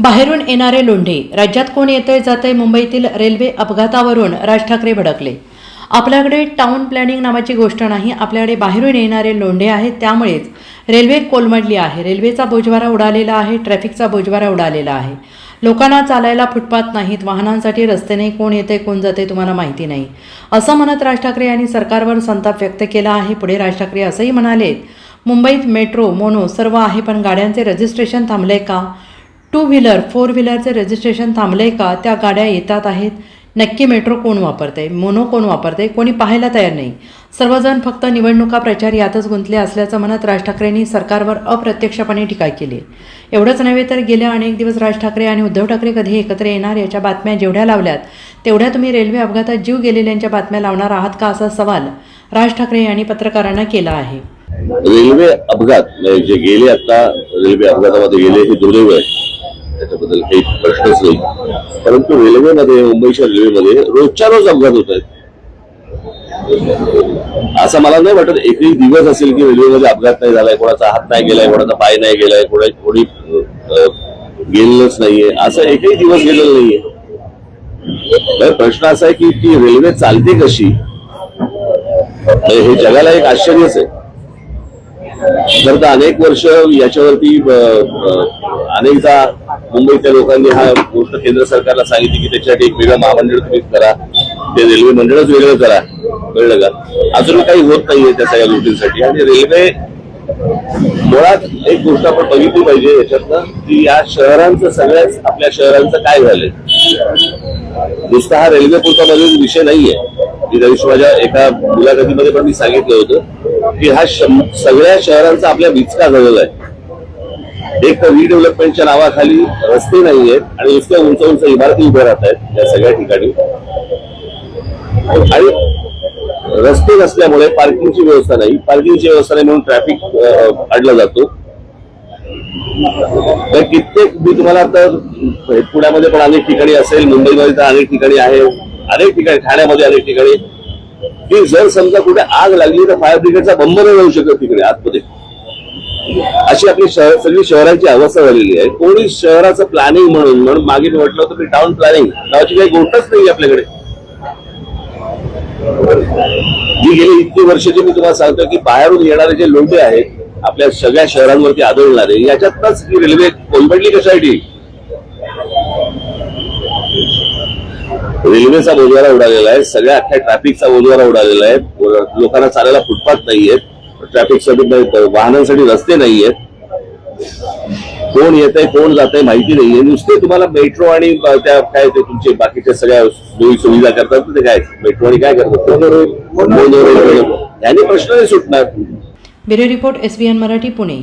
बाहेरून येणारे लोंढे. राज्यात कोण येतंय जातंय. मुंबईतील रेल्वे अपघातावरून राज ठाकरे भडकले. आपल्याकडे टाउन प्लॅनिंग नावाची गोष्ट नाही, आपल्याकडे बाहेरून येणारे लोंढे आहेत. त्यामुळेच रेल्वे कोलमडली आहे. रेल्वेचा बोजवारा उडालेला आहे, ट्रॅफिकचा बोजवारा उडालेला आहे. लोकांना चालायला फुटपाथ नाहीत, वाहनांसाठी रस्ते नाही, कोण येते कोण जाते तुम्हाला माहिती नाही, असं म्हणत राज ठाकरे यांनी सरकारवर संताप व्यक्त केला आहे. पुढे राज ठाकरे असंही म्हणाले, मुंबईत मेट्रो, मोनो सर्व आहे, पण गाड्यांचे रजिस्ट्रेशन थांबले का? 2 व्हीलर 4 व्हीलरचे रजिस्ट्रेशन थांबले का? त्या गाड्या येतात आहेत. नक्की मेट्रो कोण वापरते, मोनो कोण वापरते, कोणी पाहायला तयार नाही. सर्वजण फक्त निवडणुका प्रचार यातच गुंतले असल्याचं म्हणत राज ठाकरेंनी सरकारवर अप्रत्यक्षपणे टीका केली. एवढंच नव्हे तर गेल्या अनेक दिवस राज ठाकरे आणि उद्धव ठाकरे कधी एकत्र येणार याच्या बातम्या जेवढ्या लावल्यात तेवढ्या तुम्ही रेल्वे अपघातात जीव गेलेल्यांच्या बातम्या लावणार आहात का, असा सवाल राज ठाकरे यांनी पत्रकारांना केला आहे. रेल्वे अपघात जे गेले आता रेल्वे अपघातामध्ये गेले हे दुर्दैव आहे, त्याच्याबद्दल काही प्रश्नच नाही. परंतु रेल्वेमध्ये, मुंबईच्या रेल्वेमध्ये रोजच्या रोज अपघात होत आहेत. असं मला नाही वाटत एकही दिवस असेल की रेल्वेमध्ये अपघात नाही झालाय, कोणाचा हात नाही गेलाय, कोणाचा पाय नाही गेलाय, कोणी गेलेलंच नाहीये, असं एकही दिवस गेलेला नाहीये. प्रश्न असा आहे की ती रेल्वे चालते कशी, हे जगाला एक आश्चर्यच आहे. तर अनेक वर्ष याच्यावरती अनेकदा मुंबईतल्या लोकांनी हा गोष्ट केंद्र सरकारला सांगितली की त्याच्यासाठी एक वेगळं महामंडळ तुम्ही करा, ते रेल्वे मंडळच वेगळं करा, कळलं का? अजून काही होत नाहीये त्या सगळ्या गोष्टींसाठी. आणि रेल्वे मुळात एक गोष्ट आपण बघितली पाहिजे याच्यातनं की या शहरांचं, सगळ्याच आपल्या शहरांचं काय झालंय. नुसता हा रेल्वे पुरता मध्ये विषय नाहीये. मी त्या दिवशी माझ्या एका मुलाखतीमध्ये पण मी सांगितलं होतं की हा सगळ्या शहरांचा आपल्या विचका झालेला आहे. एक तर रिडेव्हलपमेंटच्या नावाखाली रस्ते नाहीयेत आणि नुसत्या उंच उंच इमारती उभ्या राहत आहेत या सगळ्या ठिकाणी. आणि रस्ते नसल्यामुळे पार्किंगची व्यवस्था नाही, पार्किंगची व्यवस्था नाही म्हणून ट्रॅफिक अडला जातो. तर कित्येक, मी तुम्हाला आता पुण्यामध्ये पण अनेक ठिकाणी असेल, मुंबईमध्ये तर अनेक ठिकाणी आहे, अनेक ठिकाणी, ठाण्यामध्ये अनेक ठिकाणी, की जर समजा कुठे आग लागली तर फायर ब्रिगेडचा बंब नाही जाऊ शकत तिकडे आतमध्ये. अशी आपली सगळी शहरांची अवस्था झालेली आहे. कोणी शहराचं प्लॅनिंग म्हणून मागे म्हटलं होतं की टाउन प्लॅनिंग नावाची काही गोष्टच नाही आपल्याकडे. जी गेली इतकी वर्षाची मी तुम्हाला सांगतो की बाहेरून येणारे जे लोंढे आहेत आपल्या सगळ्या शहरांवरती आदळणारे, याच्यातच ही रेल्वे कोलमडली कशासाठी. रेल्वेचा बोजवारा उडालेला आहे, सगळ्या अख्ख्या ट्रॅफिकचा बोजवारा उडालेला आहे. लोकांना चालायला फुटपाथ नाहीयेत, ट्रॅफिकसाठी वाहनांसाठी रस्ते नाहीयेत, कोण येत आहे कोण जात आहे माहिती नाहीये. नुसते तुम्हाला मेट्रो आणि त्या काय ते तुमचे बाकीच्या सगळ्या सोयी सुविधा करतात ते काय मेट्रो आणि काय करतात, यांनी प्रश्न नाही सुटणार. Bureau report SBN Marathi, Pune.